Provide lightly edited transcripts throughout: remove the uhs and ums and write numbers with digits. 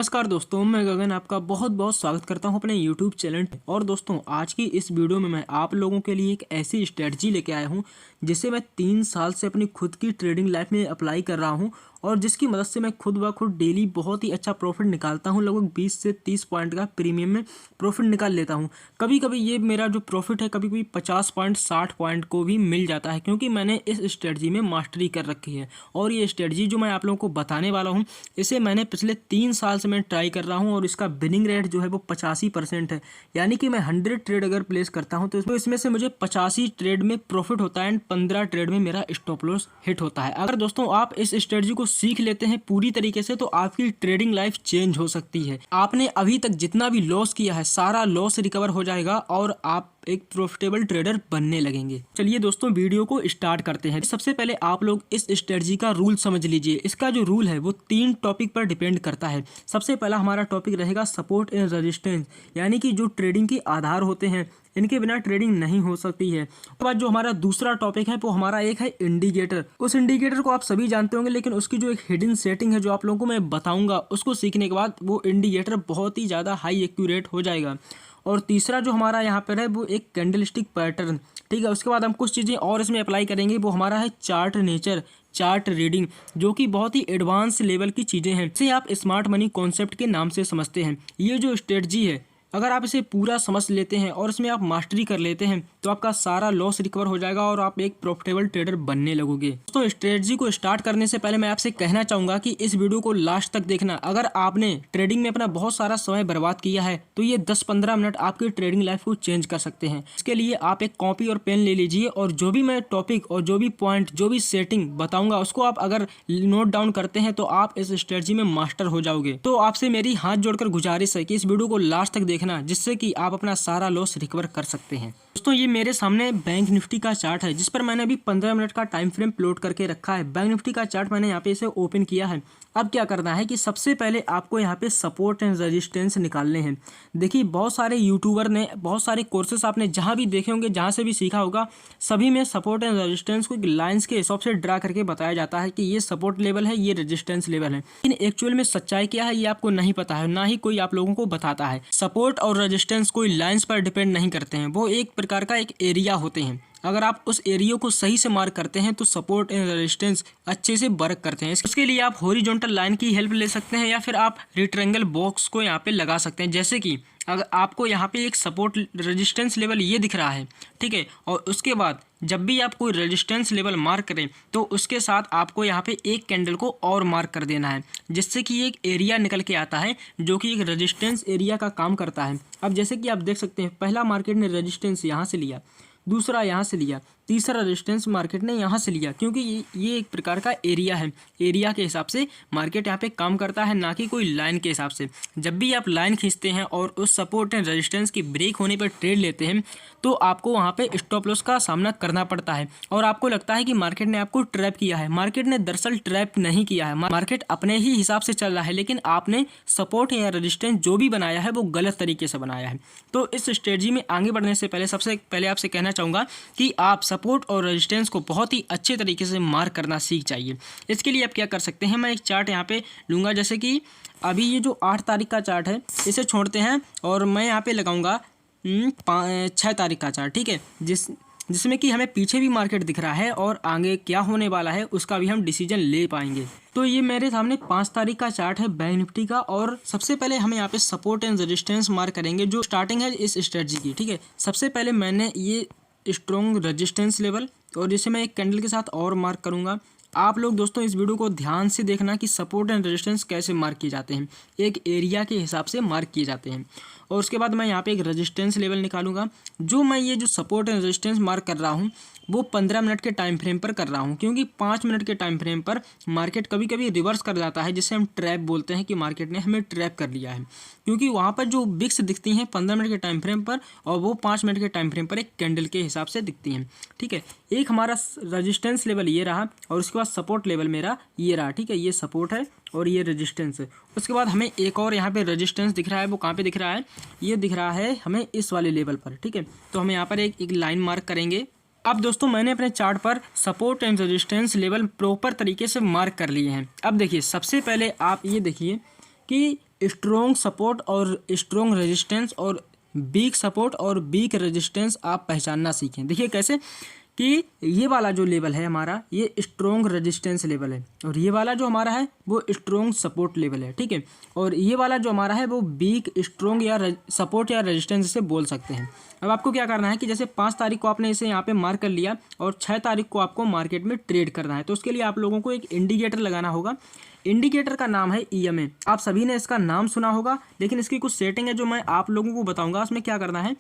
नमस्कार दोस्तों, मैं गगन आपका बहुत बहुत स्वागत करता हूं अपने YouTube चैनल पे। और दोस्तों, आज की इस वीडियो में मैं आप लोगों के लिए एक ऐसी स्ट्रेटजी लेके आया हूं जिसे मैं 3 साल से अपनी खुद की ट्रेडिंग लाइफ में अप्लाई कर रहा हूं और जिसकी मदद से मैं खुद ब खुद डेली बहुत ही अच्छा प्रॉफिट निकालता हूं। लगभग 20 से 30 पॉइंट का प्रीमियम में प्रॉफिट निकाल लेता हूं। कभी कभी ये मेरा जो प्रॉफिट है कभी कभी 50 पॉइंट 60 पॉइंट को भी मिल जाता है, क्योंकि मैंने इस स्ट्रेटजी में मास्टरी कर रखी है। और ये स्ट्रेटजी जो मैं आप लोगों को बताने वाला हूँ, इसे मैंने पिछले 3 साल से मैं ट्राई कर रहा हूँ और इसका विनिंग रेट जो है वो 85% है। यानी कि मैं 100 ट्रेड अगर प्लेस करता हूँ तो इसमें से मुझे 85 ट्रेड में प्रॉफिट होता है एंड 15 ट्रेड में मेरा स्टॉप लॉस हिट होता है। अगर दोस्तों आप इस स्ट्रेटजी को सीख लेते हैं पूरी तरीके से तो आपकी ट्रेडिंग लाइफ चेंज हो सकती है। आपने अभी तक जितना भी लॉस किया है सारा लॉस रिकवर हो जाएगा और आप एक प्रॉफिटेबल ट्रेडर बनने लगेंगे। चलिए दोस्तों, वीडियो को स्टार्ट करते हैं। सबसे पहले आप लोग इस स्ट्रेटजी का रूल समझ लीजिए। इसका जो रूल है वो 3 टॉपिक पर डिपेंड करता है। सबसे पहला हमारा टॉपिक रहेगा सपोर्ट एंड रेजिस्टेंस, यानी कि जो ट्रेडिंग के आधार होते हैं इनके बिना ट्रेडिंग नहीं हो सकती है। उसके बाद जो हमारा दूसरा टॉपिक है वो हमारा एक है इंडिकेटर। उस इंडिकेटर को आप सभी जानते होंगे, लेकिन उसकी जो एक हिडन सेटिंग है जो आप लोगों को मैं बताऊंगा, उसको सीखने के बाद वो इंडिकेटर बहुत ही ज़्यादा हाई एक्यूरेट हो जाएगा। और तीसरा जो हमारा यहाँ पर है वो एक कैंडलस्टिक पैटर्न, ठीक है। उसके बाद हम कुछ चीज़ें और इसमें अप्लाई करेंगे, वो हमारा है चार्ट नेचर, चार्ट रीडिंग, जो कि बहुत ही एडवांस लेवल की चीज़ें हैं। इसे आप स्मार्ट मनी कॉन्सेप्ट के नाम से समझते हैं। ये जो स्ट्रेटजी है अगर आप इसे पूरा समझ लेते हैं और इसमें आप मास्टरी कर लेते हैं तो आपका सारा लॉस रिकवर हो जाएगा और आप एक प्रॉफिटेबल ट्रेडर बनने लगोगे। दोस्तों, स्ट्रेटजी को स्टार्ट करने से पहले मैं आपसे कहना चाहूँगा कि इस वीडियो को लास्ट तक देखना। अगर आपने ट्रेडिंग में अपना बहुत सारा समय बर्बाद किया है तो ये 10-15 मिनट आपकी ट्रेडिंग लाइफ को चेंज कर सकते हैं। इसके लिए आप एक कॉपी और पेन ले लीजिए और जो भी मैं टॉपिक और जो भी पॉइंट जो भी सेटिंग बताऊंगा उसको आप अगर नोट डाउन करते हैं तो आप इस स्ट्रेटजी में मास्टर हो जाओगे। तो आपसे मेरी हाथ जोड़कर गुजारिश है कि इस वीडियो को लास्ट तक देखना, जिससे कि आप अपना सारा लॉस रिकवर कर सकते हैं। दोस्तों, ये मेरे सामने बैंक निफ्टी का चार्ट है जिस पर मैंने अभी 15 मिनट का टाइम फ्रेम प्लॉट करके रखा है। बैंक निफ्टी का चार्ट मैंने यहाँ पे इसे ओपन किया है। अब क्या करना है कि सबसे पहले आपको यहाँ पे सपोर्ट एंड रेजिस्टेंस निकालने हैं। देखिए, बहुत सारे यूट्यूबर ने बहुत सारे कोर्सेस आपने जहाँ भी देखे होंगे, जहाँ से भी सीखा होगा, सभी में सपोर्ट एंड रेजिस्टेंस को लाइंस के हिसाब से ड्रा करके बताया जाता है कि ये सपोर्ट लेवल है, ये रेजिस्टेंस लेवल है। लेकिन एक्चुअल में सच्चाई क्या है ये आपको नहीं पता है, ना ही कोई आप लोगों को बताता है। सपोर्ट और रेजिस्टेंस कोई लाइंस पर डिपेंड नहीं करते हैं, वो एक प्रकार का एक एरिया होते हैं। अगर आप उस एरिया को सही से मार्क करते हैं तो सपोर्ट एंड रेजिस्टेंस अच्छे से वर्क करते हैं। उसके लिए आप हॉरिजॉन्टल लाइन की हेल्प ले सकते हैं या फिर आप रेक्टेंगल बॉक्स को यहाँ पे लगा सकते हैं। जैसे कि अगर आपको यहाँ पे एक सपोर्ट रेजिस्टेंस लेवल ये दिख रहा है, ठीक है, और उसके बाद जब भी आप कोई रेजिस्टेंस लेवल मार्क करें तो उसके साथ आपको यहाँ पे एक कैंडल को और मार्क कर देना है, जिससे कि एक एरिया निकल के आता है जो कि एक रेजिस्टेंस एरिया का काम करता है। अब जैसे कि आप देख सकते हैं, पहला मार्केट ने रेजिस्टेंस यहाँ से लिया, दूसरा यहाँ से लिया, तीसरा रेजिस्टेंस मार्केट ने यहाँ से लिया, क्योंकि ये एक प्रकार का एरिया है। एरिया के हिसाब से मार्केट यहाँ पे काम करता है, ना कि कोई लाइन के हिसाब से। जब भी आप लाइन खींचते हैं और उस सपोर्ट एंड रेजिस्टेंस की ब्रेक होने पर ट्रेड लेते हैं तो आपको वहाँ पे स्टॉप लॉस का सामना करना पड़ता है और आपको लगता है कि मार्केट ने आपको ट्रैप किया है। मार्केट ने दरअसल ट्रैप नहीं किया है, मार्केट अपने ही हिसाब से चल रहा है, लेकिन आपने सपोर्ट या रेजिस्टेंस जो भी बनाया है वो गलत तरीके से बनाया है। तो इस स्ट्रेटजी में आगे बढ़ने से पहले सबसे पहले आपसे कहना चाहूँगा कि आप सपोर्ट और रेजिस्टेंस को बहुत ही अच्छे तरीके से मार्क करना सीख जाइए। इसके लिए आप क्या कर सकते हैं, मैं एक चार्ट यहाँ पे लूँगा। जैसे कि अभी ये जो 8 तारीख का चार्ट है इसे छोड़ते हैं और मैं यहाँ पे लगाऊंगा 6 तारीख का चार्ट, ठीक है, जिसमें कि हमें पीछे भी मार्केट दिख रहा है और आगे क्या होने वाला है उसका भी हम डिसीजन ले पाएंगे। तो ये मेरे सामने 5 तारीख का चार्ट है बैंक निफ्टी का, और सबसे पहले हम यहाँ पे सपोर्ट एंड रेजिस्टेंस मार्क करेंगे जो स्टार्टिंग है इस स्ट्रेटजी की, ठीक है। सबसे पहले मैंने ये स्ट्रॉन्ग रेजिस्टेंस लेवल और जिसे मैं एक कैंडल के साथ और मार्क करूंगा। आप लोग दोस्तों इस वीडियो को ध्यान से देखना कि सपोर्ट एंड रेजिस्टेंस कैसे मार्क किए जाते हैं, एक एरिया के हिसाब से मार्क किए जाते हैं। और उसके बाद मैं यहाँ पे एक रेजिस्टेंस लेवल निकालूंगा। जो मैं ये जो सपोर्ट एंड रेजिस्टेंस मार्क कर रहा हूँ वो 15 मिनट के टाइम फ्रेम पर कर रहा हूँ, क्योंकि 5 मिनट के टाइम फ्रेम पर मार्केट कभी कभी रिवर्स कर जाता है, जिसे हम ट्रैप बोलते हैं कि मार्केट ने हमें ट्रैप कर लिया है। क्योंकि वहाँ पर जो बिक्स दिखती हैं 15 मिनट के टाइम फ्रेम पर और वो 5 मिनट के टाइम फ्रेम पर एक कैंडल के हिसाब से दिखती हैं, ठीक है। एक हमारा रेजिस्टेंस लेवल ये रहा और उसके बाद सपोर्ट लेवल मेरा ये रहा, ठीक है। ये सपोर्ट है और ये रेजिस्टेंस है। उसके बाद हमें एक और यहाँ पे रेजिस्टेंस दिख रहा है, वो कहाँ पे दिख रहा है, ये दिख रहा है हमें इस वाले लेवल पर, ठीक है। तो हम यहाँ पर एक लाइन मार्क करेंगे। अब दोस्तों मैंने अपने चार्ट पर support and resistance level proper तरीके से मार्क कर लिए हैं। अब देखिए, सबसे पहले आप ये देखिए कि स्ट्रॉन्ग सपोर्ट और स्ट्रॉन्ग रेजिस्टेंस और वीक सपोर्ट और वीक रेजिस्टेंस आप पहचानना सीखें। देखिए कैसे कि ये वाला जो लेवल है हमारा, ये स्ट्रॉन्ग रेजिस्टेंस लेवल है, और ये वाला जो हमारा है वो स्ट्रॉन्ग सपोर्ट लेवल है, ठीक है। और ये वाला जो हमारा है वो वीक स्ट्रॉन्ग या सपोर्ट या रेजिस्टेंस से बोल सकते हैं। अब आपको क्या करना है कि जैसे 5 तारीख को आपने इसे यहाँ पे मार्क कर लिया और 6 तारीख को आपको मार्केट में ट्रेड करना है, तो उसके लिए आप लोगों को एक इंडिकेटर लगाना होगा। इंडिकेटर का नाम है EMA। आप सभी ने इसका नाम सुना होगा, लेकिन इसकी कुछ सेटिंग है जो मैं आप लोगों को बताऊंगा। उसमें क्या करना है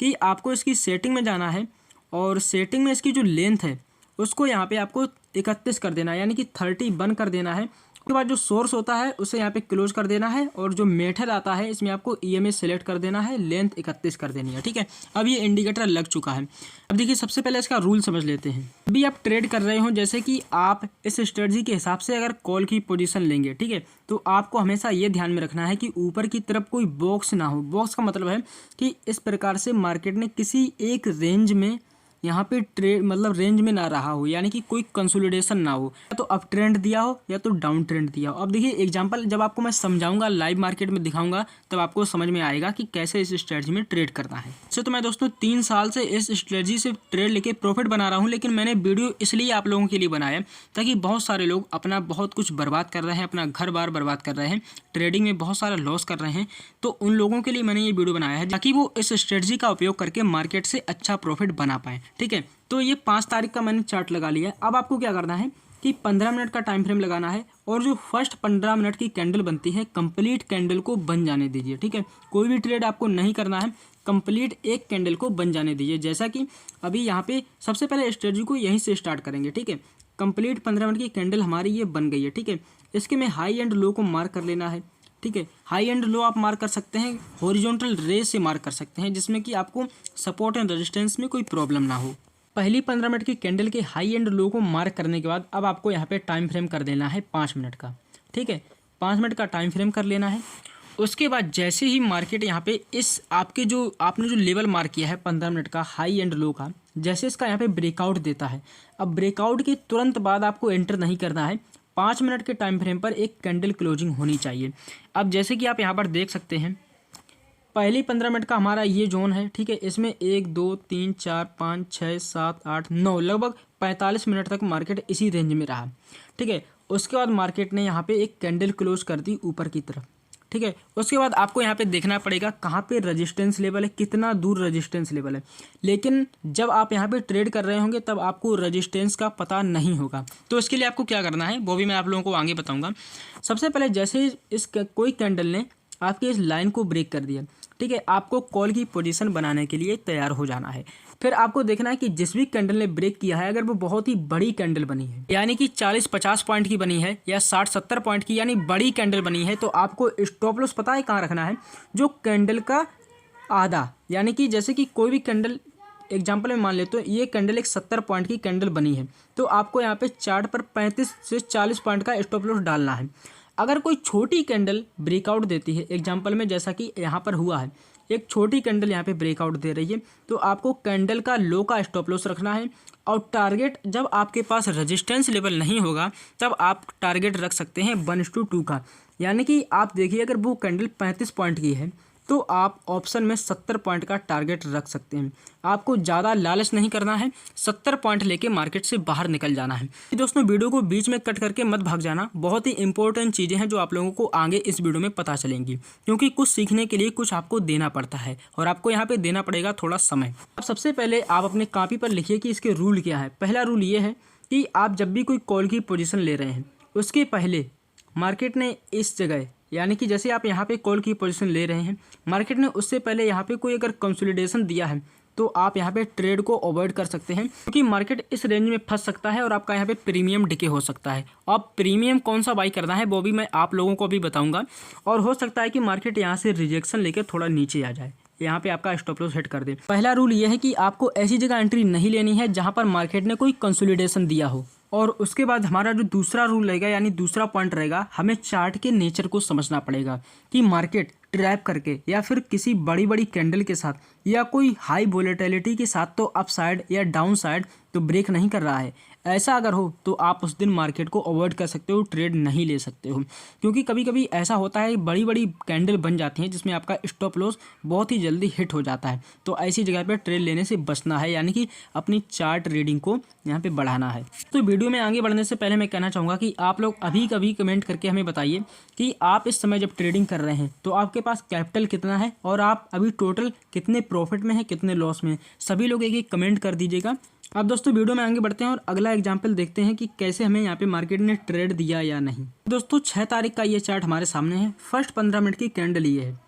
कि आपको इसकी सेटिंग में जाना है और सेटिंग में इसकी जो लेंथ है उसको यहाँ पे आपको 31 कर देना है, यानी कि 31 कर देना है। उसके बाद जो सोर्स होता है उसे यहाँ पे क्लोज कर देना है, और जो मेथड आता है इसमें आपको EMA सेलेक्ट कर देना है, लेंथ 31 कर देनी है, ठीक है। अब ये इंडिकेटर लग चुका है। अब देखिए सबसे पहले इसका रूल समझ लेते हैं। अभी आप ट्रेड कर रहे हो, जैसे कि आप इस स्ट्रेटजी के हिसाब से अगर कॉल की पोजीशन लेंगे, ठीक है, तो आपको हमेशा ये ध्यान में रखना है कि ऊपर की तरफ कोई बॉक्स ना हो। बॉक्स का मतलब है कि इस प्रकार से मार्केट ने किसी एक रेंज में यहाँ पे ट्रेड मतलब रेंज में ना रहा हो, यानी कि कोई कंसोलिडेशन ना हो, या तो अप ट्रेंड दिया हो या तो डाउन ट्रेंड दिया हो। अब देखिए एग्जांपल जब आपको मैं समझाऊंगा, लाइव मार्केट में दिखाऊंगा, तब आपको समझ में आएगा कि कैसे इस स्ट्रेटजी में ट्रेड करना है। वैसे तो मैं दोस्तों 3 साल से इस स्ट्रेटजी से ट्रेड लेके प्रॉफिट बना रहा हूँ, लेकिन मैंने वीडियो इसलिए आप लोगों के लिए बनाया ताकि बहुत सारे लोग अपना बहुत कुछ बर्बाद कर रहे हैं, अपना घर बार बर्बाद कर रहे हैं, ट्रेडिंग में बहुत सारा लॉस कर रहे हैं, तो उन लोगों के लिए मैंने ये वीडियो बनाया है ताकि वो इस स्ट्रेटजी का उपयोग करके मार्केट से अच्छा प्रॉफिट बना पाएँ, ठीक है। तो ये 5 तारीख का मैंने चार्ट लगा लिया है। अब आपको क्या करना है कि 15 मिनट का टाइम फ्रेम लगाना है, और जो फर्स्ट 15 मिनट की कैंडल बनती है कंप्लीट कैंडल को बन जाने दीजिए, ठीक है। कोई भी ट्रेड आपको नहीं करना है, कंप्लीट एक कैंडल को बन जाने दीजिए। जैसा कि अभी यहाँ पे सबसे पहले स्ट्रेटजी को यहीं से स्टार्ट करेंगे, ठीक है। कंप्लीट 15 मिनट की कैंडल हमारी ये बन गई है, ठीक है। इसके में हाई एंड लो को मार्क कर लेना है, ठीक है। हाई एंड लो आप मार्क कर सकते हैं, हॉरिजॉन्टल रे से मार्क कर सकते हैं, जिसमें कि आपको सपोर्ट एंड रेजिस्टेंस में कोई प्रॉब्लम ना हो। पहली 15 मिनट की कैंडल के हाई एंड लो को मार्क करने के बाद अब आपको यहाँ पे टाइम फ्रेम कर देना है 5 मिनट का, ठीक है। 5 मिनट का टाइम फ्रेम कर लेना है। उसके बाद जैसे ही मार्केट यहाँ पे इस आपने जो लेवल मार्क किया है 15 मिनट का हाई एंड लो का, जैसे इसका यहाँ पे ब्रेकआउट देता है, अब ब्रेकआउट के तुरंत बाद आपको एंटर नहीं करना है। 5 मिनट के टाइम फ्रेम पर एक कैंडल क्लोजिंग होनी चाहिए। अब जैसे कि आप यहाँ पर देख सकते हैं, पहली 15 मिनट का हमारा ये जोन है, ठीक है। इसमें 1 2 3 4 5 6 7 8 9 लगभग 45 मिनट तक मार्केट इसी रेंज में रहा, ठीक है। उसके बाद मार्केट ने यहाँ पे एक कैंडल क्लोज कर दी ऊपर की तरफ, ठीक है। उसके बाद आपको यहाँ पे देखना पड़ेगा कहाँ पे रेजिस्टेंस लेवल है, कितना दूर रेजिस्टेंस लेवल है। लेकिन जब आप यहाँ पे ट्रेड कर रहे होंगे तब आपको रेजिस्टेंस का पता नहीं होगा, तो इसके लिए आपको क्या करना है वो भी मैं आप लोगों को आगे बताऊँगा। सबसे पहले जैसे ही कोई कैंडल ने आपकी इस लाइन को ब्रेक कर दिया, ठीक है, आपको कॉल की पोजीशन बनाने के लिए तैयार हो जाना है। फिर आपको देखना है कि जिस भी कैंडल ने ब्रेक किया है, अगर वो बहुत ही बड़ी कैंडल बनी है, यानी कि 40-50 पॉइंट की बनी है या 60-70 पॉइंट की, यानी बड़ी कैंडल बनी है, तो आपको स्टॉप लॉस पता है कहाँ रखना है, जो कैंडल का आधा, यानी कि जैसे कि कोई भी कैंडल एग्जाम्पल में मान लेते हो ये कैंडल एक 70 पॉइंट की कैंडल बनी है, तो आपको यहाँ पे चार्ट पर 35 से 40 पॉइंट का स्टॉप लॉस डालना है। अगर कोई छोटी कैंडल ब्रेकआउट देती है, एग्जाम्पल में जैसा कि यहाँ पर हुआ है, एक छोटी कैंडल यहाँ पे ब्रेकआउट दे रही है, तो आपको कैंडल का लो का स्टॉप लॉस रखना है। और टारगेट जब आपके पास रेजिस्टेंस लेवल नहीं होगा तब आप टारगेट रख सकते हैं 1:2 का, यानी कि आप देखिए अगर वो कैंडल 35 पॉइंट की है तो आप ऑप्शन में 70 पॉइंट का टारगेट रख सकते हैं। आपको ज़्यादा लालच नहीं करना है, 70 पॉइंट लेके मार्केट से बाहर निकल जाना है। दोस्तों वीडियो को बीच में कट करके मत भाग जाना, बहुत ही इंपॉर्टेंट चीज़ें हैं जो आप लोगों को आगे इस वीडियो में पता चलेंगी, क्योंकि कुछ सीखने के लिए कुछ आपको देना पड़ता है और आपको यहाँ पे देना पड़ेगा थोड़ा समय। अब सबसे पहले आप अपने कॉपी पर लिखिए कि इसके रूल क्या है। पहला रूल ये है कि आप जब भी कोई कॉल की पोजीशन ले रहे हैं उसके पहले मार्केट ने इस जगह, यानी कि जैसे आप यहाँ पे कॉल की पोजीशन ले रहे हैं, मार्केट ने उससे पहले यहाँ पे कोई अगर कंसोलिडेशन दिया है तो आप यहाँ पे ट्रेड को अवॉइड कर सकते हैं, क्योंकि मार्केट इस रेंज में फंस सकता है और आपका यहाँ पे प्रीमियम डिके हो सकता है। अब प्रीमियम कौन सा बाई करना है वो भी मैं आप लोगों को भी बताऊँगा, और हो सकता है कि मार्केट यहाँ से रिजेक्शन लेकर थोड़ा नीचे आ जाए, यहाँ पे आपका स्टॉप लॉस हिट कर दे। पहला रूल ये है कि आपको ऐसी जगह एंट्री नहीं लेनी है जहाँ पर मार्केट ने कोई कंसोलिडेशन दिया हो। और उसके बाद हमारा जो दूसरा रूल रहेगा, यानी दूसरा पॉइंट रहेगा, हमें चार्ट के नेचर को समझना पड़ेगा कि मार्केट ट्रैप करके या फिर किसी बड़ी बड़ी कैंडल के साथ या कोई हाई वोलेटिलिटी के साथ तो अप साइड या डाउन साइड तो ब्रेक नहीं कर रहा है। ऐसा अगर हो तो आप उस दिन मार्केट को अवॉइड कर सकते हो, ट्रेड नहीं ले सकते हो, क्योंकि कभी कभी ऐसा होता है बड़ी बड़ी कैंडल बन जाती हैं जिसमें आपका स्टॉप लॉस बहुत ही जल्दी हिट हो जाता है। तो ऐसी जगह पर ट्रेड लेने से बचना है, यानी कि अपनी चार्ट रीडिंग को यहाँ पे बढ़ाना है। तो वीडियो में आगे बढ़ने से पहले मैं कहना चाहूँगा कि आप लोग अभी कभी कमेंट करके हमें बताइए कि आप इस समय जब ट्रेडिंग कर रहे हैं तो आपके पास कैपिटल कितना है और आप अभी टोटल कितने प्रॉफिट में हैं, कितने लॉस में हैं। सभी लोग एक एक कमेंट कर दीजिएगा। अब दोस्तों वीडियो में आगे बढ़ते हैं और अगला एग्जांपल देखते हैं कि कैसे हमें यहाँ पे मार्केट ने ट्रेड दिया या नहीं। दोस्तों 6 तारीख का ये चार्ट हमारे सामने है। फर्स्ट 15 मिनट की कैंडल ये है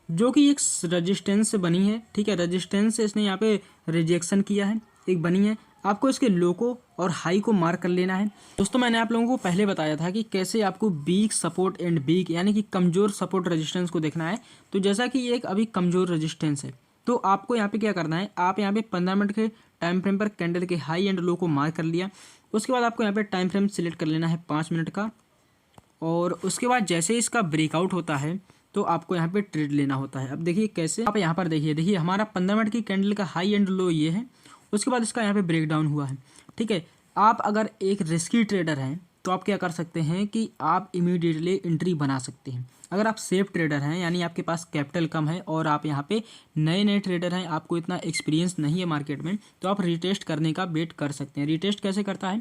जो कि एक रेजिस्टेंस से बनी है, ठीक है। रेजिस्टेंस से इसने यहाँ पे रिजेक्शन किया है, एक बनी है। आपको इसके लो को और हाई को मार्क कर लेना है। दोस्तों मैंने आप लोगों को पहले बताया था कि कैसे आपको वीक सपोर्ट एंड वीक यानी कि कमजोर सपोर्ट रेजिस्टेंस को देखना है। तो जैसा कि ये एक अभी कमजोर रेजिस्टेंस है तो आपको यहाँ पे क्या करना है, आप यहाँ पे 15 मिनट के टाइम फ्रेम पर कैंडल के हाई एंड लो को मार्क कर लिया। उसके बाद आपको यहाँ पे टाइम फ्रेम सिलेक्ट कर लेना है 5 मिनट का, और उसके बाद जैसे इसका ब्रेकआउट होता है तो आपको यहाँ पे ट्रेड लेना होता है। अब देखिए कैसे, आप यहाँ पर देखिए हमारा 15 मिनट की कैंडल का हाई एंड लो ये है, उसके बाद इसका यहाँ पे ब्रेक डाउन हुआ है, ठीक है। आप अगर एक रिस्की ट्रेडर हैं तो आप क्या कर सकते हैं कि आप इमीडिएटली एंट्री बना सकते हैं। अगर आप सेफ ट्रेडर हैं यानी आपके पास कैपिटल कम है और आप यहाँ पे नए ट्रेडर हैं, आपको इतना एक्सपीरियंस नहीं है मार्केट में, तो आप रिटेस्ट करने का वेट कर सकते हैं। रिटेस्ट कैसे करता है,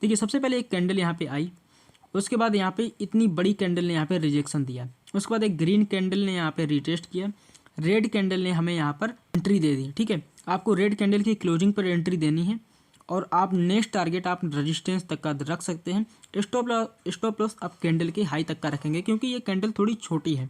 देखिए सबसे पहले एक कैंडल यहाँ पे आई, उसके बाद यहाँ पे इतनी बड़ी कैंडल ने यहाँ पे रिजेक्शन दिया, उसके बाद एक ग्रीन कैंडल ने यहाँ पे रिटेस्ट किया, रेड कैंडल ने हमें यहाँ पर एंट्री दे दी, ठीक है। आपको रेड कैंडल की क्लोजिंग पर एंट्री देनी है और आप नेक्स्ट टारगेट आप रेजिस्टेंस तक का रख सकते हैं। स्टॉप लॉस आप कैंडल के हाई तक का रखेंगे क्योंकि ये कैंडल थोड़ी छोटी है।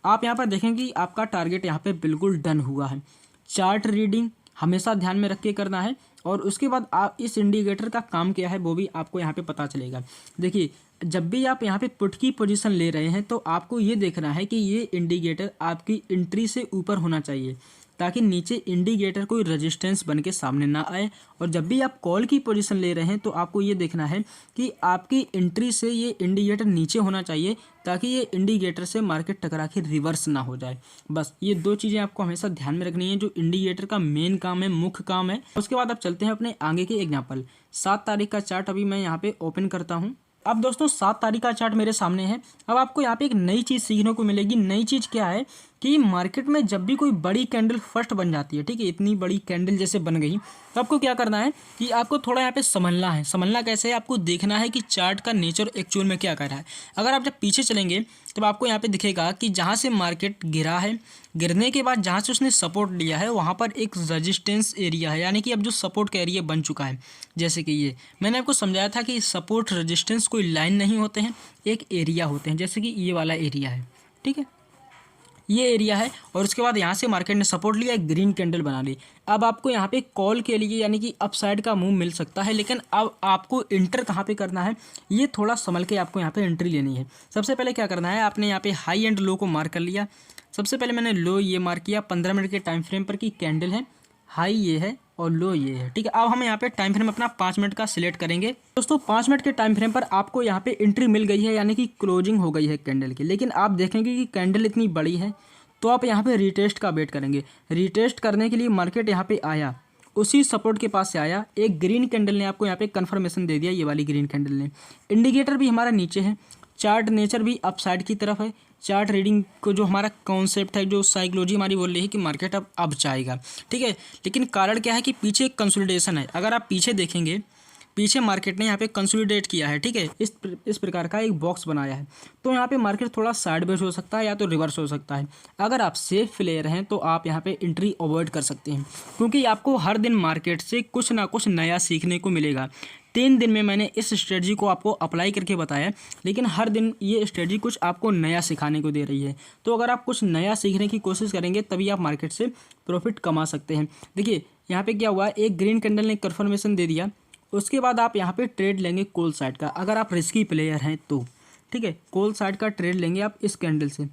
आप यहाँ पर देखेंगे कि आपका टारगेट यहाँ पे बिल्कुल डन हुआ है। चार्ट रीडिंग हमेशा ध्यान में रख के करना है और उसके बाद आप इस इंडिकेटर का काम क्या है वो भी आपको यहाँ पे पता चलेगा। देखिए जब भी आप यहाँ पे पुट की पोजीशन ले रहे हैं तो आपको ये देखना है कि ये इंडिकेटर आपकी एंट्री से ऊपर होना चाहिए ताकि नीचे इंडिकेटर कोई रेजिस्टेंस बन के सामने ना आए। और जब भी आप कॉल की पोजीशन ले रहे हैं तो आपको ये देखना है कि आपकी एंट्री से ये इंडिकेटर नीचे होना चाहिए ताकि ये इंडिकेटर से मार्केट टकरा के रिवर्स ना हो जाए। बस ये 2 चीज़ें आपको हमेशा ध्यान में रखनी है जो इंडिकेटर का मेन काम है, मुख्य काम है। उसके बाद आप चलते हैं अपने आगे के एग्जाम्पल। 7 तारीख का चार्ट अभी मैं यहाँ पे ओपन करता हूँ। अब दोस्तों 7 तारीख का चार्ट मेरे सामने है। अब आपको यहाँ पे एक नई चीज़ सीखने को मिलेगी। नई चीज़ क्या है कि मार्केट में जब भी कोई बड़ी कैंडल फर्स्ट बन जाती है, ठीक है, इतनी बड़ी कैंडल जैसे बन गई, तो आपको क्या करना है कि आपको थोड़ा यहाँ पे समझना है। समझना कैसे है, आपको देखना है कि चार्ट का नेचर एक्चुअल में क्या कर रहा है। अगर आप जब पीछे चलेंगे तब आपको यहाँ पे दिखेगा कि जहाँ से मार्केट गिरा है, गिरने के बाद जहाँ से उसने सपोर्ट लिया है वहाँ पर एक रेजिस्टेंस एरिया है, यानी कि अब जो सपोर्ट का एरिया बन चुका है। जैसे कि ये मैंने आपको समझाया था कि सपोर्ट रेजिस्टेंस कोई लाइन नहीं होते हैं, एक एरिया होते हैं। जैसे कि ये वाला एरिया है, ठीक है, ये एरिया है। और उसके बाद यहाँ से मार्केट ने सपोर्ट लिया, एक ग्रीन कैंडल बना ली। अब आपको यहाँ पे कॉल के लिए यानी कि अपसाइड का मूव मिल सकता है, लेकिन अब आपको इंटर कहाँ पे करना है ये थोड़ा संभल के आपको यहाँ पे एंट्री लेनी है। सबसे पहले क्या करना है, आपने यहाँ पे हाई एंड लो को मार्क कर लिया। सबसे पहले मैंने लो ये मार्क किया 15 मिनट के टाइम फ्रेम पर की कैंडल है, हाई ये है और लो ये है, ठीक है। अब हम यहाँ पे टाइम फ्रेम अपना 5 मिनट का सिलेक्ट करेंगे। दोस्तों 5 मिनट के टाइम फ्रेम पर आपको यहाँ पे एंट्री मिल गई है, यानी कि क्लोजिंग हो गई है कैंडल की। लेकिन आप देखेंगे कि कैंडल इतनी बड़ी है तो आप यहाँ पे रिटेस्ट का वेट करेंगे। रिटेस्ट करने के लिए मार्केट यहाँ पे आया, उसी सपोर्ट के पास से आया, एक ग्रीन कैंडल ने आपको यहाँ पे कंफर्मेशन दे दिया, ये वाली ग्रीन कैंडल ने। इंडिकेटर भी हमारा नीचे है, चार्ट नेचर भी अपसाइड की तरफ है। चार्ट रीडिंग को जो हमारा कॉन्सेप्ट है, जो साइकोलॉजी हमारी बोल रही है कि मार्केट अब जाएगा, ठीक है। लेकिन कारण क्या है कि पीछे एक कंसोलिडेशन है। अगर आप पीछे देखेंगे, पीछे मार्केट ने यहाँ पे कंसोलिडेट किया है, ठीक है, इस प्रकार का एक बॉक्स बनाया है। तो यहाँ पे मार्केट थोड़ा साइडवेज हो सकता है या तो रिवर्स हो सकता है। अगर आप सेफ प्लेयर हैं तो आप यहाँ पे एंट्री अवॉइड कर सकते हैं, क्योंकि आपको हर दिन मार्केट से कुछ ना कुछ नया सीखने को मिलेगा। 3 दिन में मैंने इस स्ट्रेटजी को आपको अप्लाई करके बताया, लेकिन हर दिन ये स्ट्रेटजी कुछ आपको नया सिखाने को दे रही है। तो अगर आप कुछ नया सीखने की कोशिश करेंगे तभी आप मार्केट से प्रॉफिट कमा सकते हैं। देखिए यहाँ पे क्या हुआ, एक ग्रीन कैंडल ने कंफर्मेशन दे दिया, उसके बाद आप यहाँ पे ट्रेड लेंगे कॉल साइड का। अगर आप रिस्की प्लेयर हैं तो, ठीक है, कॉल साइड का ट्रेड लेंगे आप इस कैंडल से।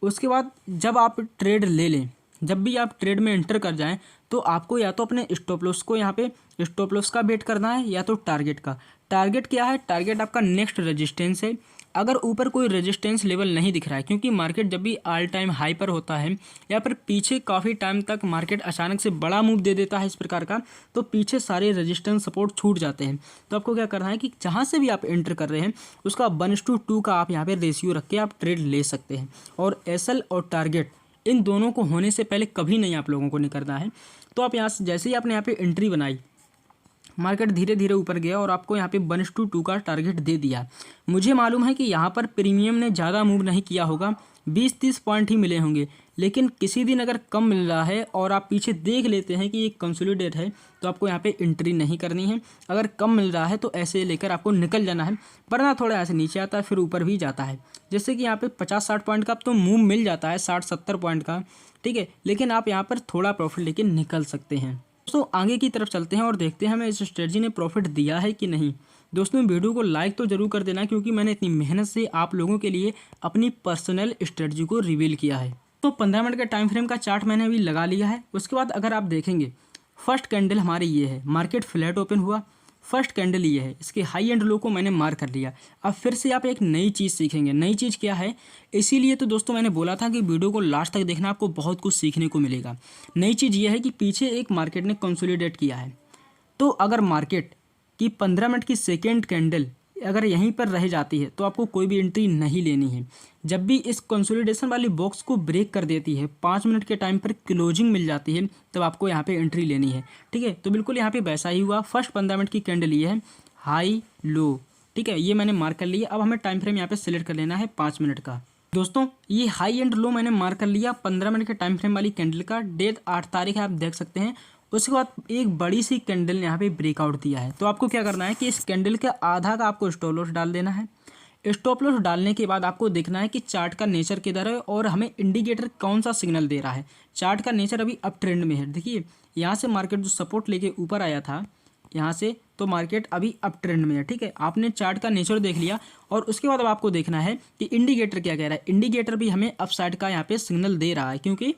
उसके बाद जब आप ट्रेड ले लें, जब भी आप ट्रेड में एंटर कर जाएं तो आपको या तो अपने स्टॉप लॉस को यहाँ पे स्टॉप लॉस का वेट करना है या तो टारगेट का। टारगेट क्या है, टारगेट आपका नेक्स्ट रेजिस्टेंस है। अगर ऊपर कोई रेजिस्टेंस लेवल नहीं दिख रहा है, क्योंकि मार्केट जब भी ऑल टाइम हाई पर होता है या फिर पीछे काफ़ी टाइम तक मार्केट अचानक से बड़ा मूव दे देता है इस प्रकार का, तो पीछे सारे रेजिस्टेंस सपोर्ट छूट जाते हैं। तो आपको क्या करना है कि जहाँ से भी आप एंटर कर रहे हैं उसका 1:2 का आप यहाँ पे रेशियो रख के आप ट्रेड ले सकते हैं। और एसएल और टारगेट इन दोनों को होने से पहले कभी नहीं आप लोगों को निकलना है। तो आप यहाँ से जैसे ही आपने यहाँ पे एंट्री बनाई, मार्केट धीरे धीरे ऊपर गया और आपको यहाँ पे 1:2 का टारगेट दे दिया। मुझे मालूम है कि यहाँ पर प्रीमियम ने ज़्यादा मूव नहीं किया होगा, 20-30 पॉइंट ही मिले होंगे, लेकिन किसी दिन अगर कम मिल रहा है और आप पीछे देख लेते हैं कि ये कंसोलिडेट है तो आपको यहाँ पे एंट्री नहीं करनी है। अगर कम मिल रहा है तो ऐसे लेकर आपको निकल जाना है, वरना थोड़ा ऐसे नीचे आता है फिर ऊपर भी जाता है। जैसे कि यहाँ पे 50-60 पॉइंट का अब तो मूव मिल जाता है, 60-70 पॉइंट का, ठीक है, लेकिन आप यहाँ पर थोड़ा प्रॉफिट लेके निकल सकते हैं। दोस्तों आगे की तरफ चलते हैं और देखते हैं हमें इस स्ट्रेटजी ने प्रॉफिट दिया है कि नहीं। दोस्तों वीडियो को लाइक तो जरूर कर देना, क्योंकि मैंने इतनी मेहनत से आप लोगों के लिए अपनी पर्सनल स्ट्रेटजी को रिवील किया है। तो 15 मिनट का टाइम फ्रेम का चार्ट मैंने अभी लगा लिया है। उसके बाद अगर आप देखेंगे फर्स्ट कैंडल हमारी ये है, मार्केट फ्लैट ओपन हुआ, फर्स्ट कैंडल ये है, इसके हाई एंड लो को मैंने मार्क कर लिया। अब फिर से आप एक नई चीज़ सीखेंगे। नई चीज़ क्या है, इसीलिए तो दोस्तों मैंने बोला था कि वीडियो को लास्ट तक देखना, आपको बहुत कुछ सीखने को मिलेगा। नई चीज़ ये है कि पीछे एक मार्केट ने कंसोलिडेट किया है, तो अगर मार्केट की 15 मिनट की सेकेंड कैंडल अगर यहीं पर रह जाती है तो आपको कोई भी एंट्री नहीं लेनी है। जब भी इस कंसोलिडेशन वाली बॉक्स को ब्रेक कर देती है, 5 मिनट के टाइम पर क्लोजिंग मिल जाती है, तब आपको यहाँ पे एंट्री लेनी है, ठीक है। तो बिल्कुल यहाँ पे वैसा ही हुआ। फर्स्ट 15 मिनट की कैंडल ये है, हाई लो, ठीक है, ये मैंने मार्क कर लिया। अब हमें टाइम फ्रेम यहाँ पे सिलेक्ट कर लेना है 5 मिनट का। दोस्तों ये हाई एंड लो मैंने मार्क कर लिया 15 मिनट के टाइम फ्रेम वाली कैंडल का। डेट 8 तारीख है, आप देख सकते हैं। उसके बाद एक बड़ी सी कैंडल ने यहाँ पे ब्रेकआउट दिया है। तो आपको क्या करना है कि इस कैंडल के आधा का आपको स्टॉप लॉस डाल देना है। स्टॉप लॉस डालने के बाद आपको देखना है कि चार्ट का नेचर किधर है और हमें इंडिकेटर कौन सा सिग्नल दे रहा है। चार्ट का नेचर अभी अप ट्रेंड में है। देखिए यहाँ से मार्केट जो सपोर्ट लेके ऊपर आया था यहाँ से, तो मार्केट अभी अप ट्रेंड में है, ठीक है। आपने चार्ट का नेचर देख लिया और उसके बाद अब आपको देखना है कि इंडिकेटर क्या कह रहा है। इंडिकेटर भी हमें अप साइड का यहाँ पे सिग्नल दे रहा है, क्योंकि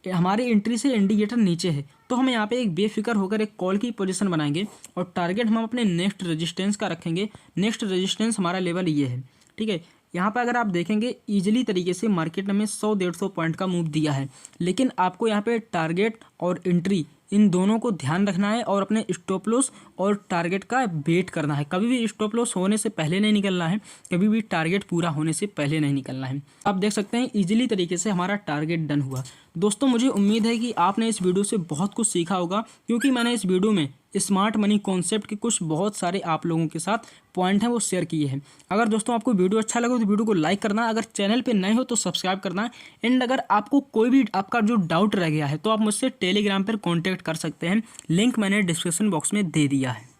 हमारी एंट्री से इंडिकेटर नीचे है। तो हम यहाँ पे एक बेफिक्र होकर एक कॉल की पोजीशन बनाएंगे और टारगेट हम अपने नेक्स्ट रेजिस्टेंस का रखेंगे। नेक्स्ट रेजिस्टेंस हमारा लेवल ये है, ठीक है। यहाँ पे अगर आप देखेंगे ईजिली तरीके से मार्केट ने हमें 100-150 पॉइंट का मूव दिया है, लेकिन आपको यहाँ पे टारगेट और एंट्री इन दोनों को ध्यान रखना है और अपने स्टॉप लॉस और टारगेट का वेट करना है। कभी भी स्टॉप लॉस होने से पहले नहीं निकलना है, कभी भी टारगेट पूरा होने से पहले नहीं निकलना है। आप देख सकते हैं ईजिली तरीके से हमारा टारगेट डन हुआ। दोस्तों मुझे उम्मीद है कि आपने इस वीडियो से बहुत कुछ सीखा होगा, क्योंकि मैंने इस वीडियो में स्मार्ट मनी कॉन्सेप्ट के कुछ बहुत सारे आप लोगों के साथ पॉइंट हैं वो शेयर किए हैं। अगर दोस्तों आपको वीडियो अच्छा लगे तो वीडियो को लाइक करना, अगर चैनल पे नए हो तो सब्सक्राइब करना। एंड अगर आपको कोई भी आपका जो डाउट रह गया है तो आप मुझसे टेलीग्राम पर कॉन्टैक्ट कर सकते हैं। लिंक मैंने डिस्क्रिप्शन बॉक्स में दे दिया है।